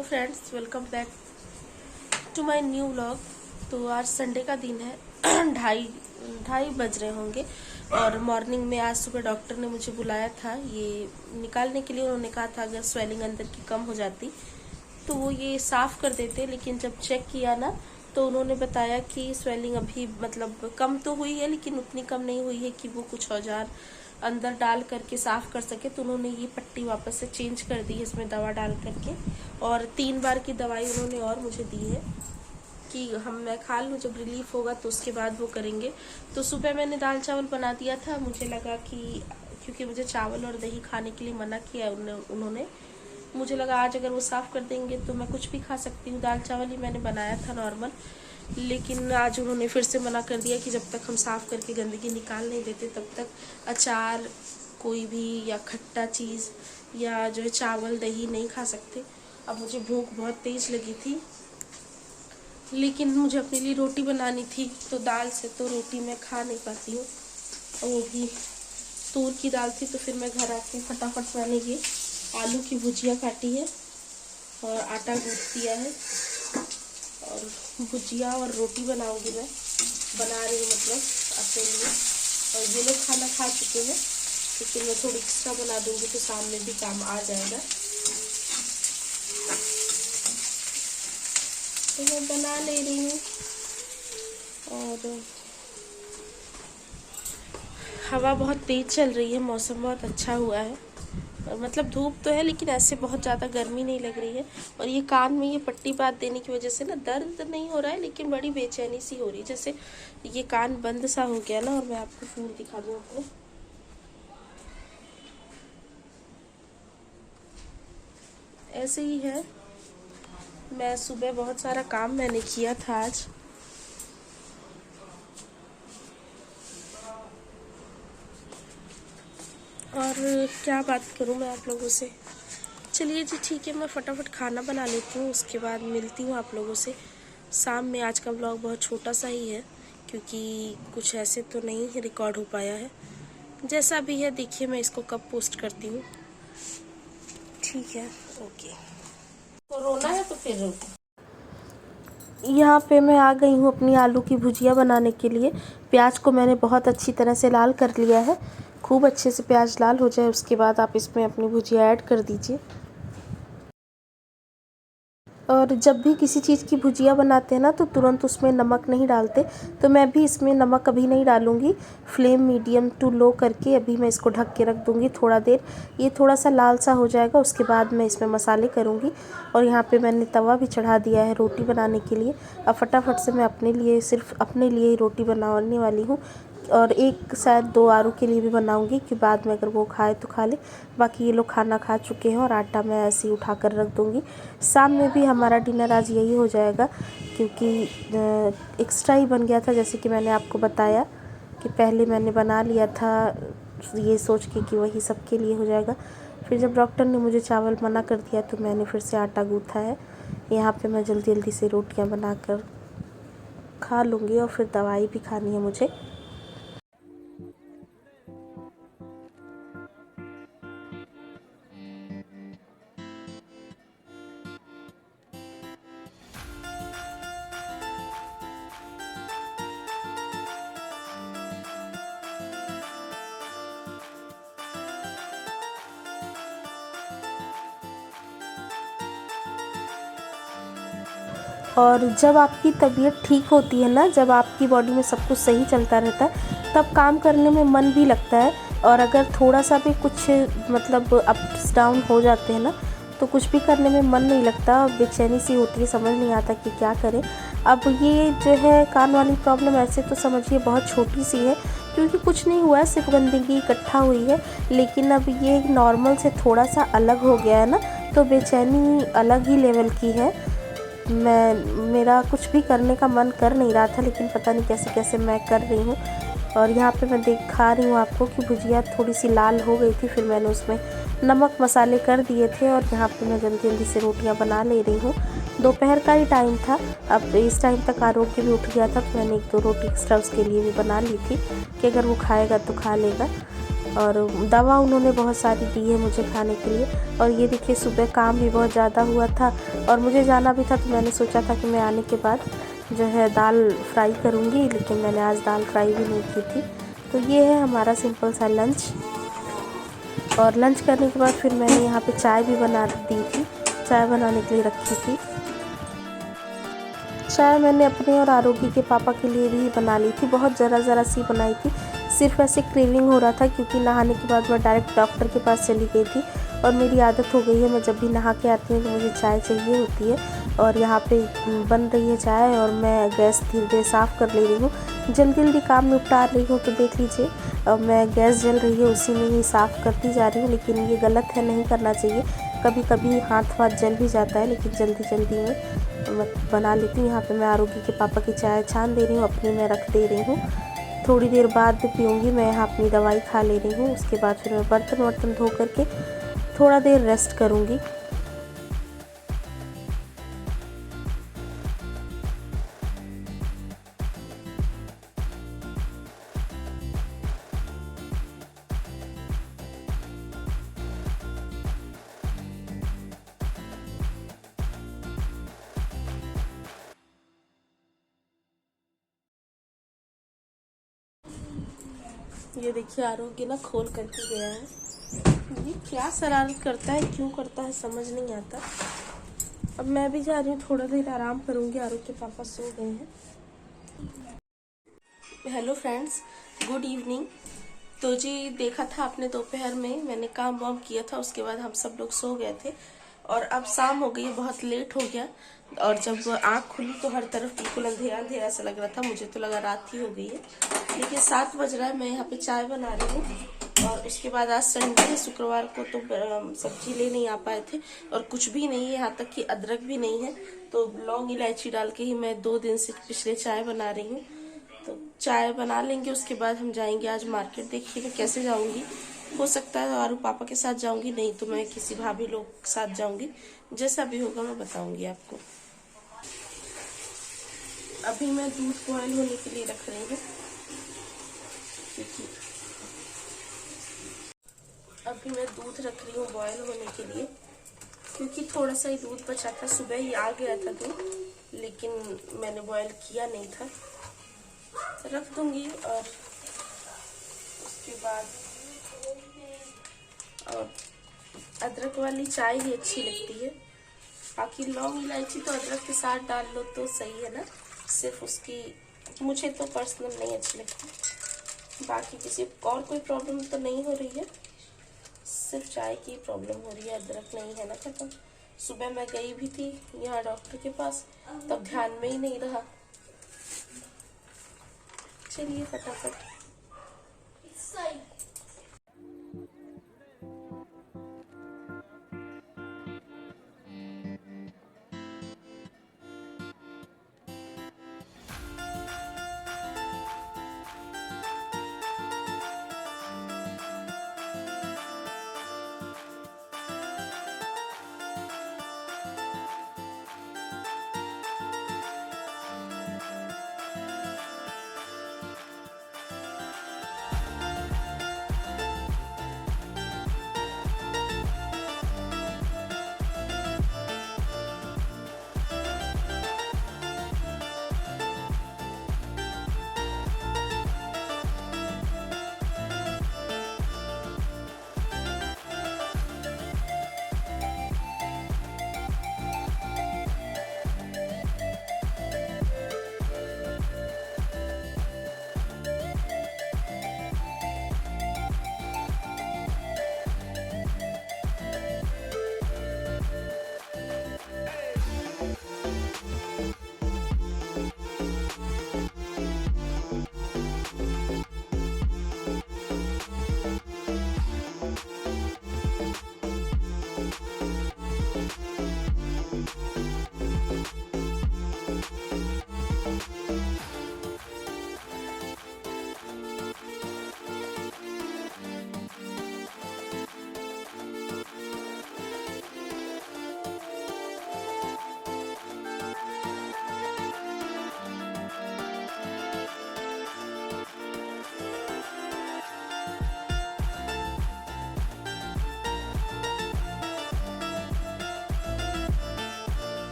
Hello friends, welcome back to my new vlog. तो आज Sunday का दिन है। ढाई ढाई बज रहे होंगे और मॉर्निंग में आज सुबह डॉक्टर ने मुझे बुलाया था ये निकालने के लिए। उन्होंने कहा था अगर स्वेलिंग अंदर की कम हो जाती तो वो ये साफ़ कर देते, लेकिन जब चेक किया ना तो उन्होंने बताया कि स्वेलिंग अभी मतलब कम तो हुई है लेकिन उतनी कम नहीं हुई है कि वो कुछ औजार अंदर डाल करके साफ़ कर सके। तो उन्होंने ये पट्टी वापस से चेंज कर दी है इसमें दवा डाल करके, और 3 बार की दवाई उन्होंने और मुझे दी है कि मैं खा लूँ, जब रिलीफ होगा तो उसके बाद वो करेंगे। तो सुबह मैंने दाल चावल बना दिया था। मुझे लगा कि क्योंकि मुझे चावल और दही खाने के लिए मना किया है उन्होंने, मुझे लगा आज अगर वो साफ़ कर देंगे तो मैं कुछ भी खा सकती हूँ। दाल चावल ही मैंने बनाया था नॉर्मल, लेकिन आज उन्होंने फिर से मना कर दिया कि जब तक हम साफ़ करके गंदगी निकाल नहीं देते तब तक अचार कोई भी या खट्टा चीज़ या जो है चावल दही नहीं खा सकते। अब मुझे भूख बहुत तेज़ लगी थी, लेकिन मुझे अपने लिए रोटी बनानी थी, तो दाल से तो रोटी मैं खा नहीं पाती हूँ, और वो भी तूर की दाल थी। तो फिर मैं घर आके फटाफट मैंने ये आलू की भुजिया काटी है और आटा गूँथ दिया है, और भुजिया और रोटी बनाऊंगी। मैं बना रही हूँ मतलब अपने लिए, और ये लोग खाना खा चुके हैं, लेकिन मैं थोड़ी एक्स्ट्रा बना दूंगी तो शाम में भी काम आ जाएगा। तो मैं बना ले रही हूँ, और हवा बहुत तेज़ चल रही है, मौसम बहुत अच्छा हुआ है, और मतलब धूप तो है लेकिन ऐसे बहुत ज़्यादा गर्मी नहीं लग रही है। और ये कान में ये पट्टी बात देने की वजह से ना दर्द नहीं हो रहा है, लेकिन बड़ी बेचैनी सी हो रही है, जैसे ये कान बंद सा हो गया ना। और मैं आपको फूल दिखा दूँ आपको, ऐसे ही है। मैं सुबह बहुत सारा काम मैंने किया था आज, और क्या बात करूं मैं आप लोगों से। चलिए जी ठीक है, मैं फटाफट खाना बना लेती हूँ, उसके बाद मिलती हूँ आप लोगों से शाम में। आज का व्लॉग बहुत छोटा सा ही है क्योंकि कुछ ऐसे तो नहीं रिकॉर्ड हो पाया है। जैसा भी है देखिए मैं इसको कब पोस्ट करती हूँ। ठीक है, ओके। तो रोना है तो फिर यहाँ पे मैं आ गई हूँ अपनी आलू की भुजिया बनाने के लिए। प्याज को मैंने बहुत अच्छी तरह से लाल कर लिया है। खूब अच्छे से प्याज लाल हो जाए उसके बाद आप इसमें अपनी भुजिया ऐड कर दीजिए। और जब भी किसी चीज़ की भुजिया बनाते हैं ना तो तुरंत उसमें नमक नहीं डालते, तो मैं भी इसमें नमक अभी नहीं डालूँगी। फ्लेम मीडियम टू लो करके अभी मैं इसको ढक के रख दूँगी थोड़ा देर। ये थोड़ा सा लाल सा हो जाएगा, उसके बाद मैं इसमें मसाले करूँगी। और यहाँ पे मैंने तवा भी चढ़ा दिया है रोटी बनाने के लिए। अब फटाफट से मैं अपने लिए, सिर्फ अपने लिए ही रोटी बनाने वाली हूँ, और एक शायद 2 आरू के लिए भी बनाऊंगी कि बाद में अगर वो खाए तो खा ले। बाकी ये लोग खाना खा चुके हैं, और आटा मैं ऐसे ही उठा कर रख दूंगी। शाम में भी हमारा डिनर आज यही हो जाएगा, क्योंकि एक्स्ट्रा ही बन गया था, जैसे कि मैंने आपको बताया कि पहले मैंने बना लिया था ये सोच के कि वही सबके लिए हो जाएगा। फिर जब डॉक्टर ने मुझे चावल मना कर दिया तो मैंने फिर से आटा गूँथा है। यहाँ पे मैं जल्दी जल्दी से रोटियाँ बनाकर खा लूँगी, और फिर दवाई भी खानी है मुझे। और जब आपकी तबीयत ठीक होती है ना, जब आपकी बॉडी में सब कुछ सही चलता रहता है, तब काम करने में मन भी लगता है। और अगर थोड़ा सा भी कुछ मतलब अप्स डाउन हो जाते हैं ना, तो कुछ भी करने में मन नहीं लगता, बेचैनी सी होती है, समझ नहीं आता कि क्या करें। अब ये जो है कान वाली प्रॉब्लम ऐसे तो समझिए बहुत छोटी सी है, क्योंकि कुछ नहीं हुआ है, सिर्फ गंदगी इकट्ठा हुई है। लेकिन अब ये नॉर्मल से थोड़ा सा अलग हो गया है ना, तो बेचैनी अलग ही लेवल की है। मेरा कुछ भी करने का मन कर नहीं रहा था, लेकिन पता नहीं कैसे कैसे मैं कर रही हूँ। और यहाँ पे मैं दिखा रही हूँ आपको कि भुजिया थोड़ी सी लाल हो गई थी, फिर मैंने उसमें नमक मसाले कर दिए थे, और यहाँ पे मैं जल्दी जल्दी से रोटियाँ बना ले रही हूँ। दोपहर का ही टाइम था, अब इस टाइम तक आरोग्य भी उठ गया था, तो मैंने 1-2 रोटी एक्स्ट्रा उसके लिए भी बना ली थी कि अगर वो खाएगा तो खा लेगा। और दवा उन्होंने बहुत सारी दी है मुझे खाने के लिए। और ये देखिए सुबह काम भी बहुत ज़्यादा हुआ था और मुझे जाना भी था, तो मैंने सोचा था कि मैं आने के बाद जो है दाल फ्राई करूँगी, लेकिन मैंने आज दाल फ्राई भी नहीं की थी। तो ये है हमारा सिंपल सा लंच। और लंच करने के बाद फिर मैंने यहाँ पे चाय भी बना दी थी, चाय बनाने के लिए रखी थी। चाय मैंने अपने और आरोगी के पापा के लिए भी बना ली थी, बहुत ज़रा सी बनाई थी। सिर्फ ऐसे क्रेविंग हो रहा था क्योंकि नहाने के बाद मैं डायरेक्ट डॉक्टर के पास चली गई थी और मेरी आदत हो गई है, मैं जब भी नहा के आती हूँ तो मुझे चाय चाहिए होती है। और यहाँ पे बन रही है चाय और मैं गैस धीरे धीरे साफ़ कर ले रही हूँ, जल्दी जल्दी काम निपटा रही हूँ। तो देख लीजिए अब मैं गैस जल रही है उसी में ही साफ़ करती जा रही हूँ, लेकिन ये गलत है, नहीं करना चाहिए। कभी कभी हाथ जल भी जाता है, लेकिन जल्दी जल्दी में मैं बना लेती हूँ। यहाँ पे मैं आरोगी के पापा की चाय छान दे रही हूँ, अपनी मैं रख दे रही हूँ। थोड़ी देर बाद पीऊँगी, मैं यहाँ अपनी दवाई खा ले रही हूँ। उसके बाद फिर मैं बर्तन वर्तन धो करके थोड़ा देर रेस्ट करूँगी। ये देखिए आरोग्य ना खोल करके गया है। ये क्या शरारत करता है, क्यों करता है, समझ नहीं आता। अब मैं भी जा रही हूँ, थोड़ा देर आराम करूँगी, आरोग्य के पापा सो गए हैं। Hello friends, good evening. तो जी देखा था आपने दोपहर में मैंने काम वाम किया था, उसके बाद हम सब लोग सो गए थे और अब शाम हो गई है, बहुत लेट हो गया। और जब आँख खुली तो हर तरफ बिल्कुल अंधेरा अंधेरा सा लग रहा था, मुझे तो लगा रात ही हो गई है। लेकिन 7 बज रहा है, मैं यहाँ पे चाय बना रही हूँ। और उसके बाद आज संडे है, शुक्रवार को तो सब्जी ले नहीं आ पाए थे और कुछ भी नहीं है, यहाँ तक कि अदरक भी नहीं है। तो लौंग इलायची डाल के ही मैं 2 दिन से पिछले चाय बना रही हूँ। तो चाय बना लेंगे, उसके बाद हम जाएंगे आज मार्केट। देखिए मैं कैसे जाऊंगी, हो सकता है आरू पापा के साथ जाऊंगी, नहीं तो मैं किसी भाभी लोग के साथ जाऊंगी। जैसा भी होगा मैं बताऊंगी आपको। अभी मैं दूध बॉयल होने के लिए रख रही हूँ, क्योंकि अभी मैं दूध रख रही हूँ बॉयल होने के लिए, क्योंकि थोड़ा सा ही दूध बचा था, सुबह ही आ गया था दूध, लेकिन मैंने बॉयल किया नहीं था। रख दूंगी और उसके बाद और अदरक वाली चाय ही अच्छी लगती है। बाकी लौंग इलायची तो अदरक के साथ डाल लो तो सही है ना, सिर्फ उसकी मुझे तो पर्सनल नहीं अच्छी लगती। बाकी किसी और कोई प्रॉब्लम तो नहीं हो रही है, सिर्फ चाय की प्रॉब्लम हो रही है, अदरक नहीं है ना खत्म। सुबह मैं गई भी थी यहाँ डॉक्टर के पास, तब ध्यान में ही नहीं रहा। चलिए फटाफट।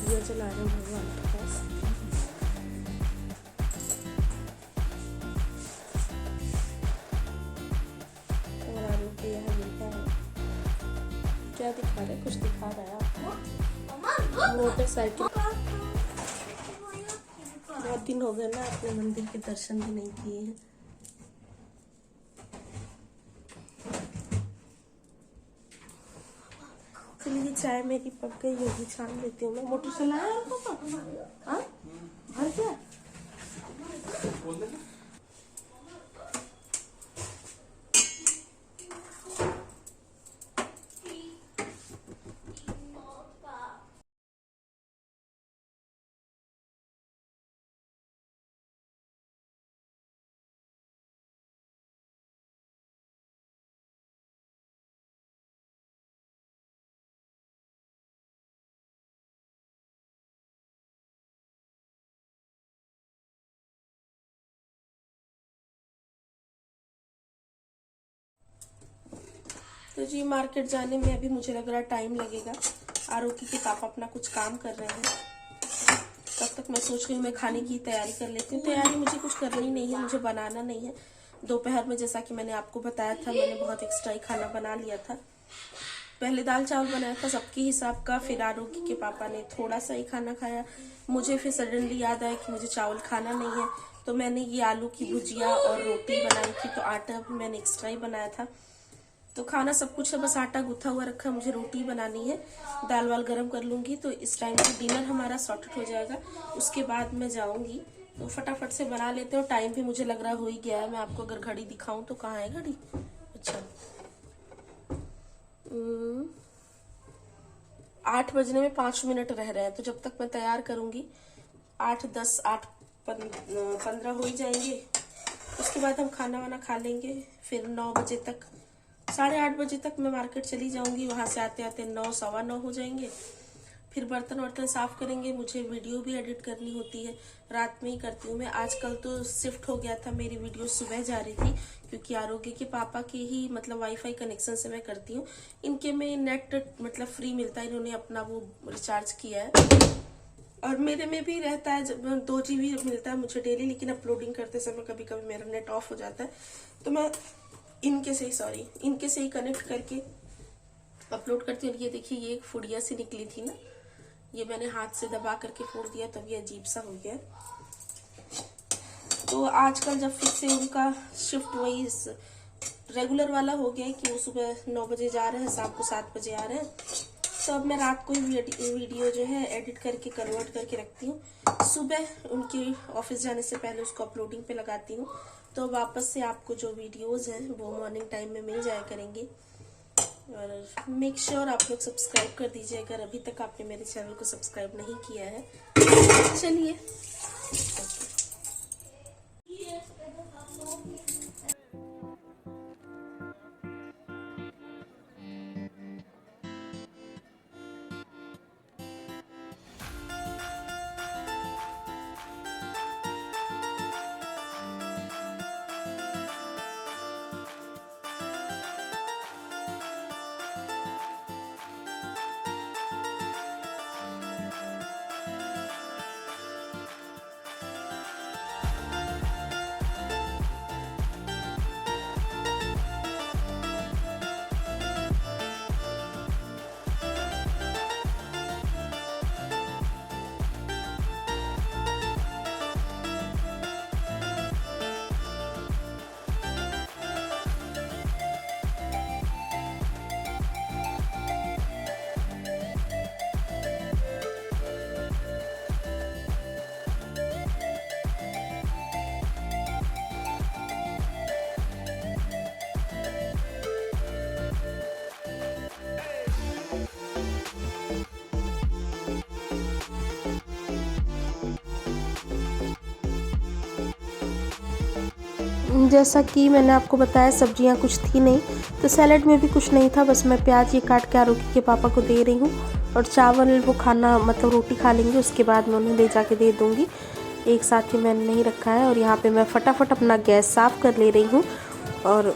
दिया जला रहे हैं भगवान के पास। और आलू के यहाँ मिलता है, क्या दिखा रहे, कुछ दिखा रहा है आपको। मोटरसाइकिल, बहुत दिन हो गए ना अपने मंदिर के दर्शन भी नहीं किए हैं। चलिए चाय मेरी पक गई होगी, छान लेती हूँ मैं। मोटर चलाया है पापा? हाँ भर गया। तो जी मार्केट जाने में अभी मुझे लग रहा है टाइम लगेगा। आरोगी के पापा अपना कुछ काम कर रहे हैं, तब तक मैं सोच रही हूँ मैं खाने की तैयारी कर लेती हूँ। तैयारी मुझे कुछ करनी नहीं है, मुझे बनाना नहीं है। दोपहर में जैसा कि मैंने आपको बताया था, मैंने बहुत एक्स्ट्रा ही खाना बना लिया था। पहले दाल चावल बनाया था सबके हिसाब का, फिर आरोगी के पापा ने थोड़ा सा ही खाना खाया। मुझे फिर सडनली याद आया कि मुझे चावल खाना नहीं है, तो मैंने ये आलू की भुजिया और रोटी बनाई थी। तो आटा भी मैंने एक्स्ट्रा ही बनाया था। तो खाना सब कुछ है, बस आटा गुथा हुआ रखा, मुझे रोटी बनानी है। दाल वाल गरम कर लूंगी तो इस टाइम पे डिनर हमारा सॉर्टेड हो जाएगा। उसके बाद मैं जाऊंगी, तो फटाफट से बना लेते हो। टाइम भी मुझे लग रहा हो ही गया है। मैं आपको अगर घड़ी दिखाऊं तो कहाँ है घड़ी? अच्छा 8 बजने में 5 मिनट रह रहे हैं। तो जब तक मैं तैयार करूंगी 8:10 8:15 हो ही जाएंगे। उसके बाद हम खाना वाना खा लेंगे। फिर 9 बजे तक, 8:30 बजे तक मैं मार्केट चली जाऊंगी। वहां से आते आते 9 सवा 9 हो जाएंगे। फिर बर्तन वर्तन साफ करेंगे। मुझे वीडियो भी एडिट करनी होती है, रात में ही करती हूँ मैं। आजकल तो शिफ्ट हो गया था, मेरी वीडियो सुबह जा रही थी, क्योंकि आरोग्य के पापा के ही मतलब वाईफाई कनेक्शन से मैं करती हूँ। इनके में नेट मतलब फ्री मिलता है, इन्होंने अपना वो रिचार्ज किया है। और मेरे में भी रहता है, जब 2 GB मिलता है मुझे डेली, लेकिन अपलोडिंग करते समय कभी कभी मेरा नेट ऑफ हो जाता है। तो मैं इनके से ही कनेक्ट करके अपलोड करती हूँ। ये देखिए, ये एक फुड़िया सी निकली थी ना, ये मैंने हाथ से दबा करके फोड़ दिया, तब ये अजीब सा हो गया। तो आजकल जब फिर से उनका शिफ्ट वही रेगुलर वाला हो गया है कि वो सुबह 9 बजे जा रहे हैं, शाम को 7 बजे आ रहे हैं। तो अब मैं रात को ही वीडियो जो है एडिट करके कन्वर्ट करके रखती हूँ। सुबह उनके ऑफिस जाने से पहले उसको अपलोडिंग पे लगाती हूँ। तो वापस से आपको जो वीडियोस हैं वो मॉर्निंग टाइम में मिल जाया करेंगे। और मेक श्योर आप लोग सब्सक्राइब कर दीजिए अगर अभी तक आपने मेरे चैनल को सब्सक्राइब नहीं किया है। चलिए जैसा कि मैंने आपको बताया, सब्जियां कुछ थी नहीं, तो सैलेड में भी कुछ नहीं था। बस मैं प्याज ये काट के आरोगी के पापा को दे रही हूँ। और चावल वो खाना मतलब रोटी खा लेंगे, उसके बाद मैं उन्हें ले जाके दे दूँगी। एक साथ ही मैंने नहीं रखा है। और यहाँ पे मैं फटाफट अपना गैस साफ़ कर ले रही हूँ। और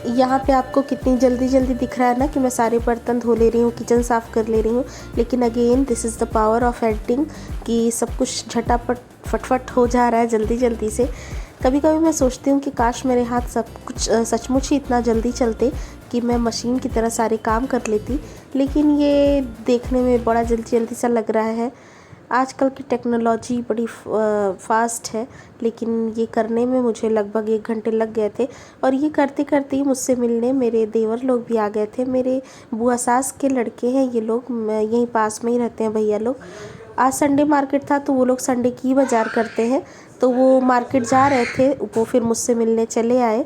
यहाँ पे आपको कितनी जल्दी जल्दी दिख रहा है ना कि मैं सारे बर्तन धो ले रही हूँ, किचन साफ़ कर ले रही हूँ, लेकिन again this is the power of editing कि सब कुछ झटापट फटफट हो जा रहा है जल्दी जल्दी से। कभी कभी मैं सोचती हूँ कि काश मेरे हाथ सब कुछ सचमुच ही इतना जल्दी चलते कि मैं मशीन की तरह सारे काम कर लेती, लेकिन ये देखने में बड़ा जल्दी जल्दी सा लग रहा है। आजकल की टेक्नोलॉजी बड़ी फास्ट है, लेकिन ये करने में मुझे लगभग 1 घंटे लग गए थे। और ये करते करते ही मुझसे मिलने मेरे देवर लोग भी आ गए थे। मेरे बुआ सास के लड़के हैं ये लोग, यहीं पास में ही रहते हैं भैया लोग। आज संडे मार्केट था तो वो लोग संडे की बाज़ार करते हैं, तो वो मार्केट जा रहे थे, वो फिर मुझसे मिलने चले आए।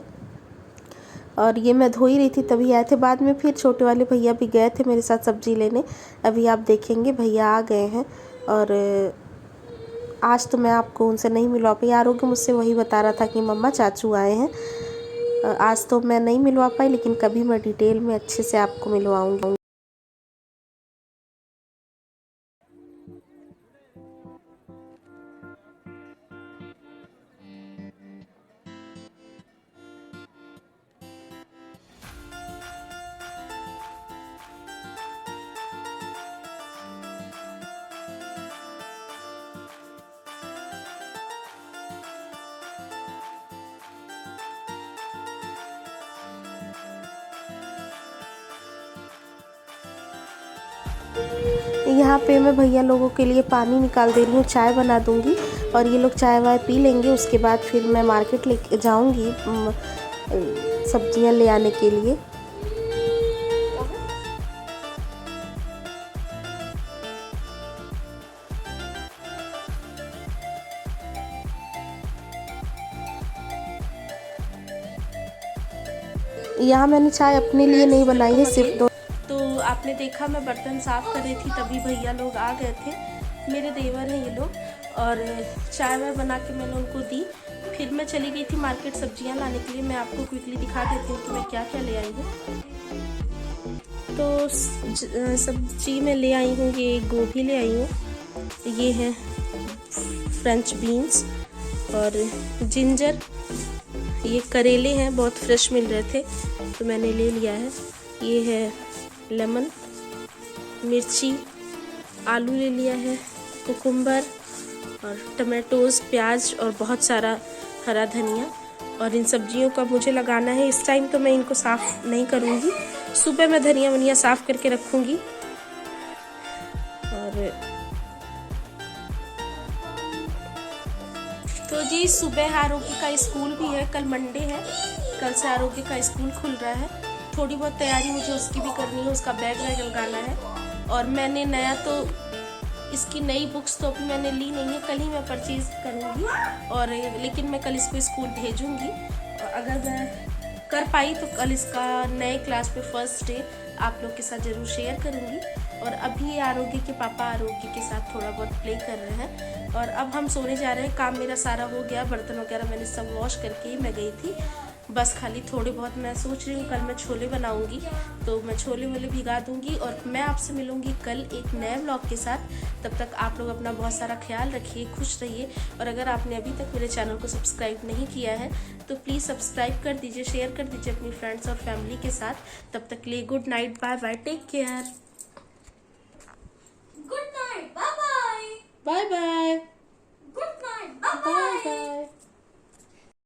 और ये मैं धो ही रही थी तभी आए थे। बाद में फिर छोटे वाले भैया भी गए थे मेरे साथ सब्जी लेने। अभी आप देखेंगे भैया आ गए हैं। और आज तो मैं आपको उनसे नहीं मिलवा पाई। आरोग्य मुझसे वही बता रहा था कि मम्मा चाचू आए हैं। आज तो मैं नहीं मिलवा पाई, लेकिन कभी मैं डिटेल में अच्छे से आपको मिलवाऊंगी। यहाँ पे मैं भैया लोगों के लिए पानी निकाल दे रही हूँ, चाय बना दूँगी और ये लोग चाय वाय पी लेंगे। उसके बाद फिर मैं मार्केट ले जाऊँगी सब्जियाँ ले आने के लिए। यहाँ मैंने चाय अपने लिए नहीं बनाई है, सिर्फ दो। तो आपने देखा मैं बर्तन साफ़ कर रही थी तभी भैया लोग आ गए थे, मेरे देवर हैं ये लोग। और चाय वाय बना के मैंने उनको दी। फिर मैं चली गई थी मार्केट सब्जियां लाने के लिए। मैं आपको क्विकली दिखा देती हूँ कि मैं क्या क्या ले आई हूँ। तो सब्जी में ले आई हूँ, ये गोभी ले आई हूँ, ये है फ्रेंच बीन्स और जिंजर, ये करेले हैं, बहुत फ्रेश मिल रहे थे तो मैंने ले लिया है। ये है लेमन, मिर्ची, आलू ले लिया है, कुकुम्बर और टमाटोज़, प्याज और बहुत सारा हरा धनिया। और इन सब्जियों का मुझे लगाना है। इस टाइम तो मैं इनको साफ़ नहीं करूँगी, सुबह मैं धनिया वनिया साफ़ करके रखूँगी। और तो जी सुबह आरोग्य का स्कूल भी है, कल मंडे है, कल से आरोग्य का स्कूल खुल रहा है। थोड़ी बहुत तैयारी मुझे उसकी भी करनी है, उसका बैग वैग लगाना है। और मैंने नया तो इसकी नई बुक्स तो अभी मैंने ली नहीं है, कल ही मैं परचेज़ करूँगी। और लेकिन मैं कल इसको स्कूल भेजूँगी। और अगर मैं कर पाई तो कल इसका नए क्लास पे फर्स्ट डे आप लोग के साथ ज़रूर शेयर करूँगी। और अभी आरोग्य के पापा आरोग्य के साथ थोड़ा बहुत प्ले कर रहे हैं। और अब हम सोने जा रहे हैं। काम मेरा सारा हो गया, बर्तन वगैरह मैंने सब वॉश करके ही मैं गई थी। बस खाली थोड़े बहुत मैं सोच रही हूँ कल मैं छोले बनाऊँगी, तो मैं छोले वोले भिगा दूँगी। और मैं आपसे मिलूँगी कल एक नए व्लॉग के साथ। तब तक आप लोग अपना बहुत सारा ख्याल रखिए, खुश रहिए। और अगर आपने अभी तक मेरे चैनल को सब्सक्राइब नहीं किया है तो प्लीज़ सब्सक्राइब कर दीजिए, शेयर कर दीजिए अपनी फ्रेंड्स और फैमिली के साथ। तब तक के लिए good night, bye bye, take care, good night, bye bye, bye bye.